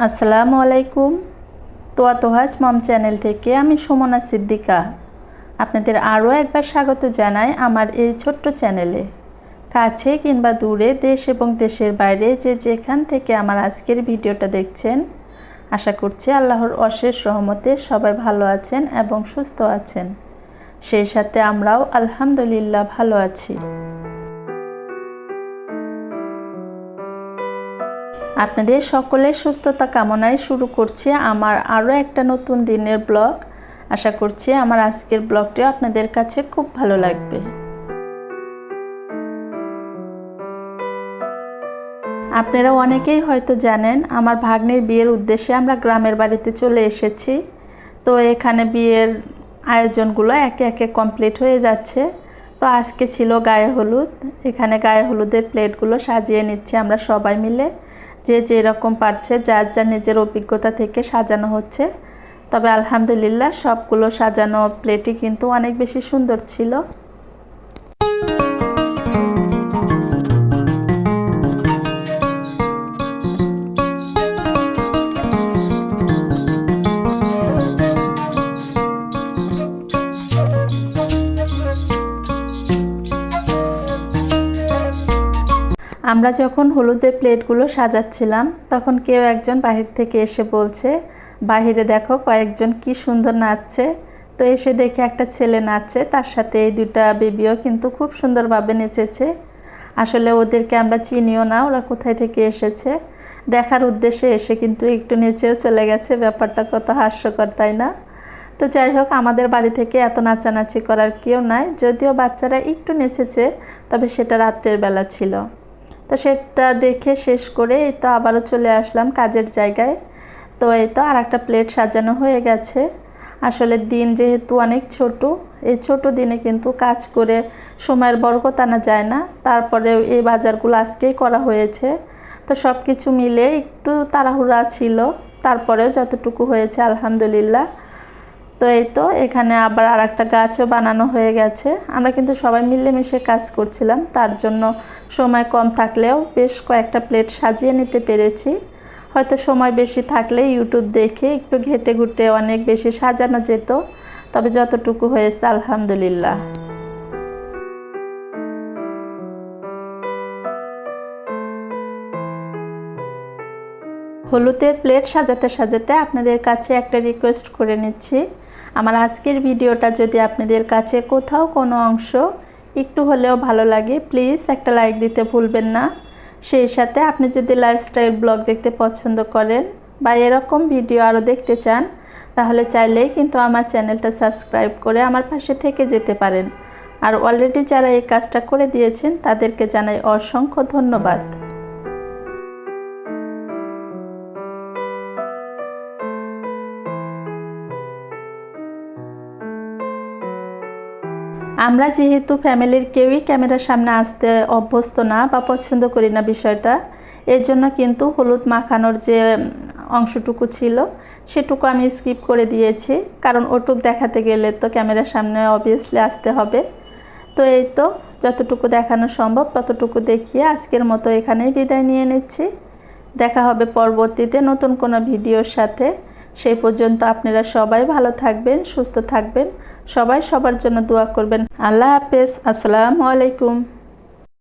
আসসালামু আলাইকুম। তোয়াজ মম চ্যানেল থেকে আমি সুমনা সিদ্দিকা আপনাদের আরও একবার স্বাগত জানাই আমার এই ছোট্ট চ্যানেলে। কাছে কিংবা দূরে, দেশ এবং দেশের বাইরে যে যেখান থেকে আমার আজকের ভিডিওটা দেখছেন, আশা করছি আল্লাহর অশেষ রহমতে সবাই ভালো আছেন এবং সুস্থ আছেন। সেই সাথে আমরাও আলহামদুলিল্লাহ ভালো আছি। আপনাদের সকলের সুস্থতা কামনায় শুরু করছি আমার আরও একটা নতুন দিনের ব্লগ। আশা করছি আমার আজকের ব্লগটিও আপনাদের কাছে খুব ভালো লাগবে। আপনারা অনেকেই হয়তো জানেন, আমার ভাগ্নের বিয়ের উদ্দেশ্যে আমরা গ্রামের বাড়িতে চলে এসেছি। তো এখানে বিয়ের আয়োজনগুলো একে একে কমপ্লিট হয়ে যাচ্ছে। তো আজকে ছিল গায়ে হলুদ। এখানে গায়ে হলুদের প্লেটগুলো সাজিয়ে নিচ্ছি আমরা সবাই মিলে, যে যেরকম পারছে, যার যার নিজের অভিজ্ঞতা থেকে সাজানো হচ্ছে। তবে আলহামদুলিল্লাহ সবগুলো সাজানো প্লেটই কিন্তু অনেক বেশি সুন্দর ছিল। আমরা যখন হলুদের প্লেটগুলো সাজাচ্ছিলাম, তখন কেউ একজন বাহির থেকে এসে বলছে, বাহিরে দেখো কয়েকজন কি সুন্দর নাচছে। তো এসে দেখে একটা ছেলে নাচছে, তার সাথে এই দুটা বেবিও কিন্তু খুব সুন্দরভাবে নেচেছে। আসলে ওদেরকে আমরা চিনিও না, ওরা কোথায় থেকে এসেছে। দেখার উদ্দেশ্যে এসে কিন্তু একটু নেচেও চলে গেছে। ব্যাপারটা কত হাস্যকর, তাই না? তো যাই হোক, আমাদের বাড়ি থেকে এত নাচানাচি করার কেউ নাই। যদিও বাচ্চারা একটু নেচেছে, তবে সেটা রাত্রের বেলা ছিল। তো সেটা দেখে শেষ করে এই তো আবারও চলে আসলাম কাজের জায়গায়। তো এই তো আর একটা প্লেট সাজানো হয়ে গেছে। আসলে দিন যেহেতু অনেক ছোট, এই ছোট দিনে কিন্তু কাজ করে সময়ের বরকত আনা যায় না। তারপরে এই বাজারগুলো আজকেই করা হয়েছে। তো সব কিছু মিলে একটু তাড়াহুড়া ছিল, তারপরেও যতটুকু হয়েছে আলহামদুলিল্লাহ। তো এই তো এখানে আবার আর একটা গাছও বানানো হয়ে গেছে। আমরা কিন্তু সবাই মিলেমিশে কাজ করছিলাম, তার জন্য সময় কম থাকলেও বেশ কয়েকটা প্লেট সাজিয়ে নিতে পেরেছি। হয়তো সময় বেশি থাকলে ইউটিউব দেখে একটু ঘেটে ঘুটে অনেক বেশি সাজানো যেত, তবে যতটুকু হয়েছে আলহামদুলিল্লাহ। হলুদের প্লেট সাজাতে সাজাতে আপনাদের কাছে একটা রিকোয়েস্ট করে নিচ্ছি। আমার আজকের ভিডিওটা যদি আপনাদের কাছে কোথাও কোনো অংশ একটু হলেও ভালো লাগে, প্লিজ একটা লাইক দিতে ভুলবেন না। সেই সাথে আপনি যদি লাইফস্টাইল ব্লগ দেখতে পছন্দ করেন বা এরকম ভিডিও আরও দেখতে চান, তাহলে চাইলেই কিন্তু আমার চ্যানেলটা সাবস্ক্রাইব করে আমার পাশে থেকে যেতে পারেন। আর অলরেডি যারা এই কাজটা করে দিয়েছেন তাদেরকে জানাই অসংখ্য ধন্যবাদ। আমরা যেহেতু ফ্যামিলির কেউই ক্যামেরার সামনে আসতে অভ্যস্ত না বা পছন্দ করি না বিষয়টা, এর জন্য কিন্তু হলুদ মাখানোর যে অংশটুকু ছিল সেটুকু আমি স্কিপ করে দিয়েছি, কারণ ওটুক দেখাতে গেলে তো ক্যামেরার সামনে অবভিয়াসলি আসতে হবে। তো এই তো যতটুকু দেখানো সম্ভব ততটুকু দেখিয়ে আজকের মতো এখানেই বিদায় নিয়ে নিচ্ছি। দেখা হবে পরবর্তীতে নতুন কোনো ভিডিওর সাথে। সেই পর্যন্ত আপনারা সবাই ভালো থাকবেন, সুস্থ থাকবেন, সবাই সবার জন্য দোয়া করবেন। আল্লাহ হাফেজ। আসসালামু আলাইকুম।